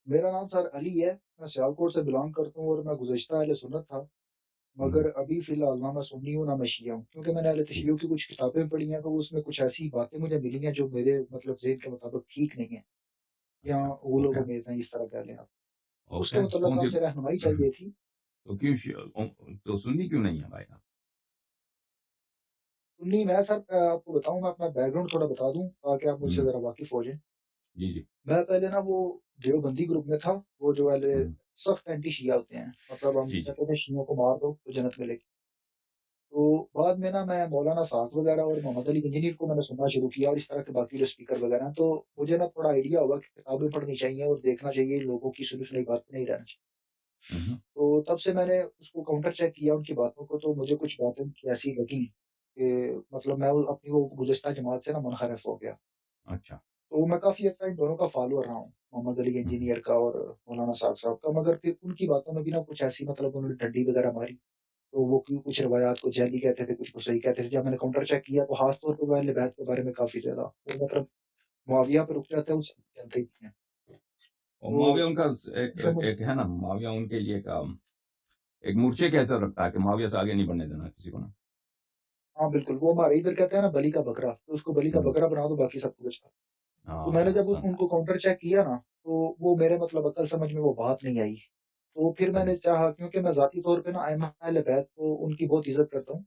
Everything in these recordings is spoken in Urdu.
میرا نام سر علی ہے، میں سیالکوٹ سے بلانگ کرتا ہوں اور میں گزشتہ اہل سنت تھا، ہوں، مگر ابھی فی الحال نہ میں سنی ہوں نہ میں شیعہ ہوں، کیونکہ میں نے اہل ٹھیک، تشیع کی کچھ کتابیں پڑھی ہیں تو اس میں کچھ ایسی باتیں مجھے ملی ہیں جو میرے مطلب ذہن کے مطابق ٹھیک نہیں ہیں، یا اچھا، غولوں اوکے، کو میز ہیں اس طرح کہہ لیں آپ، تو اس کے اوکے، کون متعلق سی؟ آپ سے رہنمائی چاہیے تھی۔ تو کیوں تو سنی کیوں نہیں ہے بھائی آپ؟ سنی میں سر آپ کو بتاؤں، میں اپنا بیک گراؤنڈ تھوڑا بتا دوں تاکہ آپ مجھ سے ہوں، ذرا واقف ہو جائیں۔ جی جی، میں پہلے نا وہ دیوبندی گروپ میں تھا، وہ جو والے ہوں، سخت اینٹی شیعہ ہوتے ہیں، مطلب ہم جی جی، کہتے ہیں شیعوں کو مار دو تو جنت ملے گی۔ تو بعد میں نا میں مولانا سعد وغیرہ اور محمد علی انجینئر کو میں نے سننا شروع کیا اور اس طرح کے باقی جو اسپیکر وغیرہ ہیں، تو مجھے نا تھوڑا آئیڈیا ہوا کہ کتابیں پڑھنی چاہیے اور دیکھنا چاہیے، لوگوں کی سنی سنائی بات پہ نہیں رہنا چاہیے۔ ہوں، تو تب سے میں نے اس کو کاؤنٹر چیک کیا ان کی باتوں کو، تو مجھے کچھ باتیں ایسی لگی کہ مطلب میں اپنی وہ گزشتہ جماعت سے نا منحرف ہو گیا۔ اچھا، تو میں کافی عرصہ ان دونوں کا فالوور رہا ہوں، محمد علی ہوں، انجینئر کا اور مولانا سعد صاحب کا، مگر پھر ان کی باتوں میں بھی نا کچھ ایسی مطلب انہوں نے ڈنڈی وغیرہ ماری، تو وہ کچھ روایات کو جعلی کہتے تھے، کچھ کو صحیح کہتے تھے۔ جب میں نے کاؤنٹر چیک کیا تو خاص طور پہ وہ اہل بیت کے بارے میں کافی زیادہ وہ مطلب معاویہ پہ رک جاتا ہے، اس جانتے ہی ہیں۔ اور تو معاویہ ان کا ایک اس سے ایک ہے نا، معاویہ ان کے لیے ایک مورچے کے ایسا رکھتا ہے کہ معاویہ سے آگے نہیں بڑھنے دینا کسی کو نا۔ ہاں بالکل، وہ ہمارے ادھر کہتے ہیں نا بلی کا بکرا، تو اس کو بلی کا ہوں، بکرا بنا دو باقی سب کچھ اچھا۔ تو میں نے ہاں، جب ان کو کاؤنٹر چیک کیا نا، تو وہ میرے مطلب عقل سمجھ میں وہ بات نہیں آئی، تو پھر میں صحیح، نے چاہا، کیونکہ میں ذاتی طور پہ نا ائمہ اہل بیت کو ان کی بہت عزت کرتا ہوں،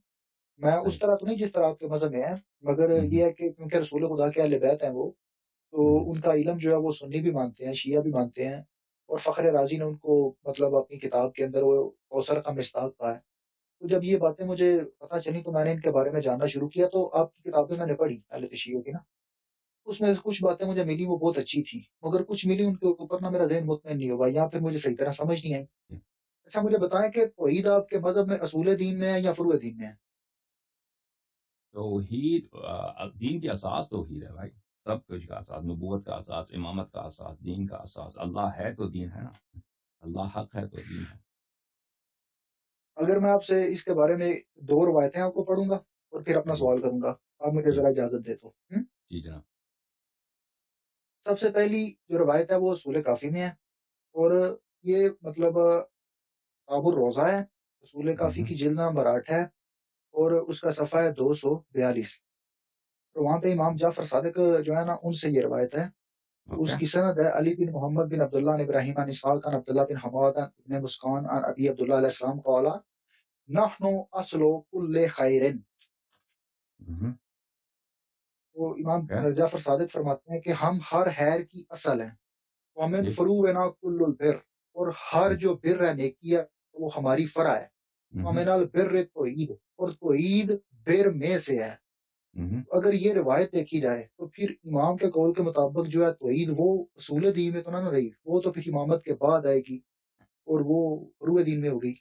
میں اس صحیح، طرح تو نہیں جس طرح آپ کے مذہب میں ہے، مگر ہوں، یہ ہے کہ کیونکہ رسول خدا کے اہل بیت ہیں وہ، تو ہوں، ان کا علم جو ہے وہ سنی بھی مانتے ہیں، شیعہ بھی مانتے ہیں، اور فخر رازی نے ان کو مطلب اپنی کتاب کے اندر وہ کوثر کا مصداق کہا ہے۔ تو جب یہ باتیں مجھے پتہ چلی تو میں نے ان کے بارے میں جاننا شروع کیا، تو آپ کی کتابیں میں نے پڑھی اہل تشیع کی نا، اس میں کچھ باتیں مجھے ملی وہ بہت اچھی تھی، مگر کچھ ملی ان کے اوپر نا میرا ذہن مطمئن نہیں ہوا، یا پھر مجھے صحیح طرح سمجھ نہیں آئی۔ اچھا مجھے بتائیں کہ توحید آپ کے مذہب میں اصول دین میں ہے یا فروع دین میں ہے؟ توحید دین کی اساس توحید ہے بھائی، سب کچھ کا اساس، نبوت کا اساس، امامت کا اساس، دین کا اساس، اللہ ہے تو دین ہے نا، اللہ حق ہے تو دین ہے۔ اگر میں آپ سے اس کے بارے میں دو روایتیں آپ کو پڑھوں گا اور پھر اپنا جی سوال کروں گا، آپ مجھے جی ذرا اجازت دے تو۔ جی جناب، سب سے پہلی جو روایت ہے وہ سورہ کافی میں ہے، اور یہ مطلب کتاب الروضہ ہے، رسول کافی ہوں، کی جلد نمبر 8 ہے، اور اس کا صفحہ ہے 242۔ تو وہاں پہ امام جعفر صادق جو ہے نا ان سے یہ روایت ہے، اوکے، اس کی سند ہے علی بن محمد بن عبداللہ عن ابراہیم عن اسحاق عن عبداللہ بن حماد بن مسکان عن ابی عبداللہ علیہ السلام قال نحن اصل کل خیر۔ ہوں، تو امام اوکے، جعفر صادق فرماتے ہیں کہ ہم ہر خیر کی اصل ہیں، ومن ٹھیک، فروعنا کل البر، اور ہر ٹھیک، جو بر ہے نیکی ہے وہ ہماری فرع ہے، ہوں، ومن البر توحید، اور توحید بر میں سے ہے۔ ہوں، اگر یہ روایت دیکھی جائے تو پھر امام کے قول کے مطابق جو ہے توحید وہ اصول دین میں تو نہ رہی، وہ تو پھر امامت کے بعد آئے گی اور وہ فروع دین میں ہوگی۔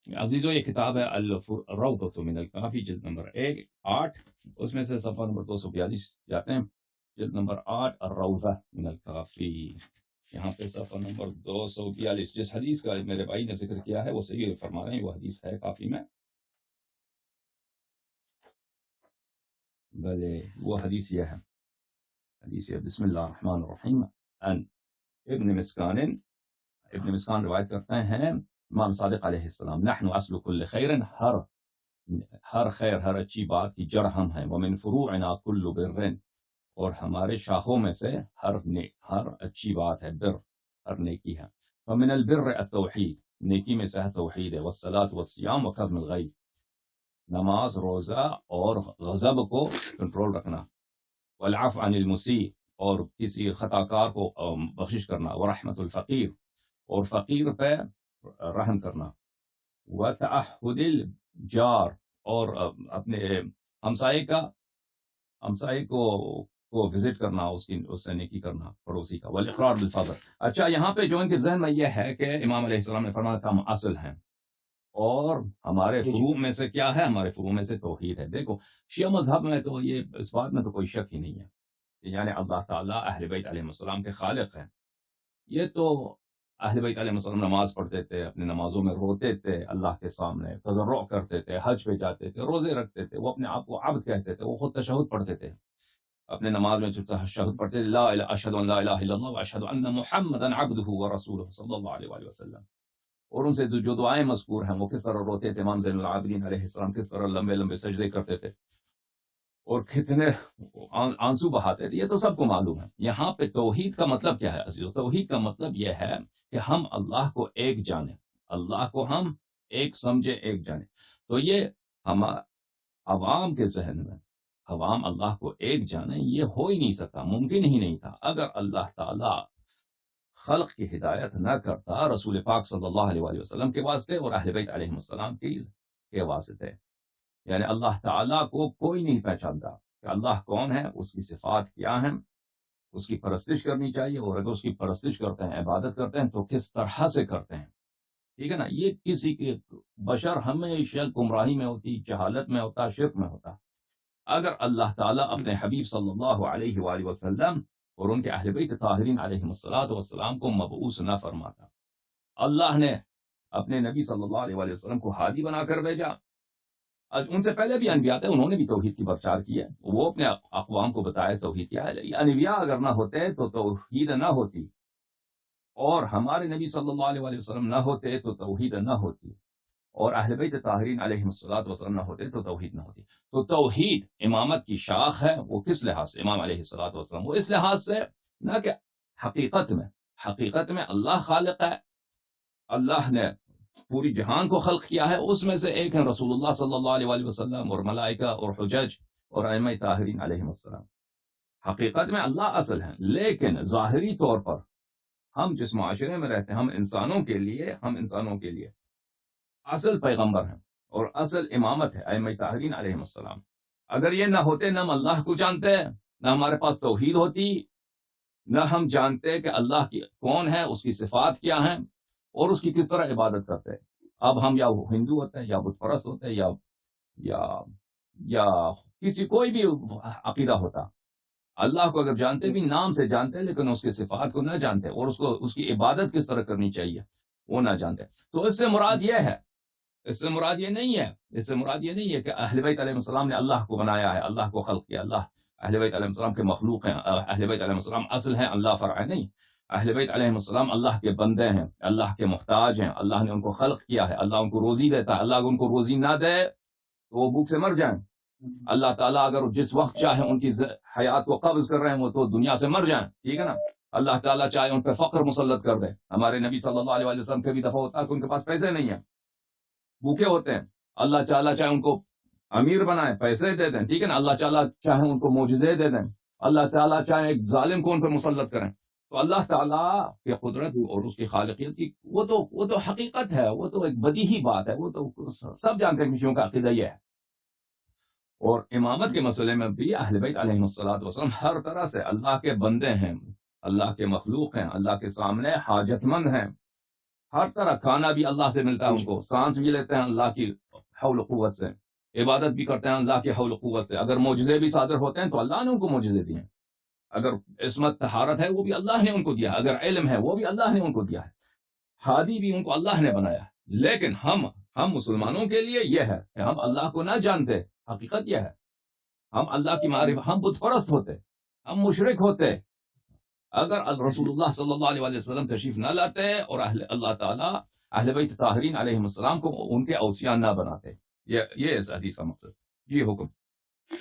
عزیزو یہ کتاب ہے الروضۃ من الکافی، جلد نمبر 8، اس میں سے صفحہ نمبر 242 جاتے ہیں، جلد نمبر 8 الروضہ من الکافی، یہاں پہ صفحہ نمبر 242، جس حدیث کا میرے بھائی نے ذکر کیا ہے وہ صحیح فرما رہے ہیں، وہ حدیث ہے کافی میں، بلے وہ حدیث یہ ہے، حدیث یہ، بسم اللہ الرحمن الرحیم، ان ابن مسکان روایت کرتے ہیں امام صادق علیہ السلام، نحن اصل کل خیر، ہر خیر، ہر اچھی بات کی جڑ ہم ہیں، ومن فروعنا کل بر، اور ہمارے شاخوں میں سے ہر اچھی بات ہے، بر، ہر نیکی ہے، ومن البر التوحید، نیکی میں سے ہے توحید ہے، والصلاۃ والصیام وکظم الغیظ، نماز، روزہ اور غضب کو کنٹرول رکھنا، والعفو عن المسیء، اور کسی خطا کار کو بخشش کرنا، ورحمت الفقیر، اور فقیر پہ رحم کرنا، وتعہد الجار، اور اپنے ہمسائے کو وزٹ کرنا، اس سے نیکی کرنا، پڑوسی کا، والاقرار بالفضل۔ اچھا، یہاں پہ جو ان کے ذہن میں یہ ہے کہ امام علیہ السلام نے فرمایا تھا ہم اصل ہیں، اور ہمارے جی جی فروع میں سے کیا ہے، ہمارے فروع میں سے توحید ہے۔ دیکھو شیعہ مذہب میں تو یہ اس بات میں تو کوئی شک ہی نہیں ہے، یعنی اللہ تعالیٰ اہل بیت علیہ السلام کے خالق ہیں، یہ تو اہل بیت علیہ السلام نماز پڑھتے تھے، اپنی نمازوں میں روتے تھے اللہ کے سامنے، تضرع کرتے تھے، حج پہ جاتے تھے، روزے رکھتے تھے، وہ اپنے آپ کو عبد کہتے تھے، وہ خود تشہد پڑھتے تھے، اپنے نماز میں تشہد پڑھتے لا الہ اشہد ان لا الہ الا اللہ واشہد ان محمدا عبدہ ورسولہ صلی اللہ علیہ وآلہ وسلم. اور ان سے جو دعائیں مذکور ہیں وہ کس طرح روتے تھے، امام زین العابدین علیہ السلام کس طرح لمبے لمبے سجدے کرتے تھے اور کتنے آنسو بہاتے تھے، یہ تو سب کو معلوم ہے. یہاں پہ توحید کا مطلب کیا ہے عزیزو؟ توحید کا مطلب یہ ہے کہ ہم اللہ کو ایک جانیں، اللہ کو ہم ایک سمجھے، ایک جانیں. تو یہ ہم عوام کے ذہن میں، عوام اللہ کو ایک جانیں، یہ ہو ہی نہیں سکتا، ممکن ہی نہیں تھا اگر اللہ تعالی خلق کی ہدایت نہ کرتا رسول پاک صلی اللہ علیہ وآلہ وسلم کے واسطے اور اہل بیت علیہ السلام کے واسطے. یعنی اللہ تعالیٰ کو کوئی نہیں پہچانتا کہ اللہ کون ہے، اس کی صفات کیا ہیں، اس کی پرستش کرنی چاہیے، اور اگر اس کی پرستش کرتے ہیں، عبادت کرتے ہیں تو کس طرح سے کرتے ہیں. ٹھیک ہے نا؟ یہ کسی کے بشر ہمیشہ گمراہی میں ہوتی، جہالت میں ہوتا، شرک میں ہوتا. اگر اللہ تعالیٰ اپنے حبیب صلی اللہ علیہ وآلہ وسلم اور ان کے اہل بیت طاہرین علیہ السلام کو مبعوث نہ فرماتا، اللہ نے اپنے نبی صلی اللہ علیہ وآلہ وسلم کو ہادی بنا کر بھیجا. ان سے پہلے بھی انبیاء تھے، انہوں نے بھی توحید کی پرچار کی ہے، وہ اپنے اقوام کو بتایا توحید کیا ہے. انبیاء اگر نہ ہوتے تو توحید نہ ہوتی، اور ہمارے نبی صلی اللہ علیہ وآلہ وسلم نہ ہوتے تو توحید نہ ہوتی، اور اہل بیت طاہرین علیہ السلام نہ ہوتے تو توحید نہ ہوتی. تو توحید امامت کی شاخ ہے. وہ کس لحاظ سے؟ امام علیہ السلام وہ اس لحاظ سے نہ کہ حقیقت میں اللہ خالق ہے، اللہ نے پوری جہان کو خلق کیا ہے، اس میں سے ایک ہے رسول اللہ صلی اللہ علیہ وآلہ وسلم اور ملائکہ اور حجج اور ائمہ طاہرین علیہ السلام. حقیقت میں اللہ اصل ہے، لیکن ظاہری طور پر ہم جس معاشرے میں رہتے ہیں، ہم انسانوں کے لیے اصل پیغمبر ہیں اور اصل امامت ہے ائمہ طاہرین علیہ السلام. اگر یہ نہ ہوتے، نہ ہم اللہ کو جانتے، نہ ہمارے پاس توحید ہوتی، نہ ہم جانتے کہ اللہ کی کون ہے، اس کی صفات کیا ہیں اور اس کی کس طرح عبادت کرتے. اب ہم یا ہندو ہوتے ہیں، یا بت پرست ہوتے ہیں، یا کسی کوئی بھی عقیدہ ہوتا. اللہ کو اگر جانتے بھی، نام سے جانتے، لیکن اس کی صفات کو نہ جانتے اور اس کی عبادت کس طرح کرنی چاہیے وہ نہ جانتے. تو اس سے مراد یہ نہیں ہے کہ اہل بیت علیہ السلام نے اللہ کو بنایا ہے، اللہ کو خلق کیا. اللہ اہل بیت علیہ السلام کے مخلوق ہیں، اہل بیت علیہ السلام اصل ہیں، اللہ فرع ہے. نہیں، اہل بیت علیہ السلام اللہ کے بندے ہیں، اللہ کے محتاج ہیں، اللہ نے ان کو خلق کیا ہے، اللہ ان کو روزی دیتا ہے. اللہ ان کو روزی نہ دے تو وہ بھوک سے مر جائیں. اللہ تعالیٰ اگر جس وقت چاہے ان کی حیات کو قبض کر رہے ہیں، وہ تو دنیا سے مر جائیں. ٹھیک ہے نا؟ اللہ تعالیٰ چاہے ان پہ فقر مسلط کر دے. ہمارے نبی صلی اللہ علیہ وسلم کے بھی دفعہ ہوتا ہے کہ ان کے پاس پیسے نہیں ہیں، بھوکے ہوتے ہیں. اللہ تعالیٰ چاہے ان کو امیر بنائے، پیسے دے دیں. ٹھیک ہے نا؟ اللہ تعالیٰ چاہے ان کو معجزے دے دیں. اللہ تعالیٰ چاہے ایک ظالم کو ان پہ مسلط کریں. تو اللہ تعالیٰ کی قدرت اور اس کی خالقیت کی وہ تو حقیقت ہے، وہ تو ایک بدیہی بات ہے، وہ تو سب جانتے ہیں کسیوں کا عقیدہ یہ ہے. اور امامت کے مسئلے میں بھی اہل بیت علیہ السلام ہر طرح سے اللہ کے بندے ہیں، اللہ کے مخلوق ہیں، اللہ کے سامنے حاجت مند ہیں. ہر طرح کھانا بھی اللہ سے ملتا ہے، ان کو سانس بھی لیتے ہیں اللہ کی حول و قوت سے، عبادت بھی کرتے ہیں اللہ کی حول و قوت سے. اگر معجزے بھی صادر ہوتے ہیں تو اللہ نے ان کو معجزے دیے ہیں. اگر عصمت طہارت ہے وہ بھی اللہ نے ان کو دیا ہے، اگر علم ہے وہ بھی اللہ نے ان کو دیا ہے، ہادی بھی ان کو اللہ نے بنایا ہے. لیکن ہم مسلمانوں کے لیے یہ ہے کہ ہم اللہ کو نہ جانتے. حقیقت یہ ہے ہم اللہ کی معرفت، ہم بت پرست ہوتے، ہم مشرک ہوتے اگر رسول اللہ صلی اللہ علیہ وسلم تشریف نہ لاتے اور اللہ تعالیٰ اہل بیت طاہرین علیہ السلام کو ان کے اوصیاء نہ بناتے. یہ اس حدیث کا مقصد. جی حکم.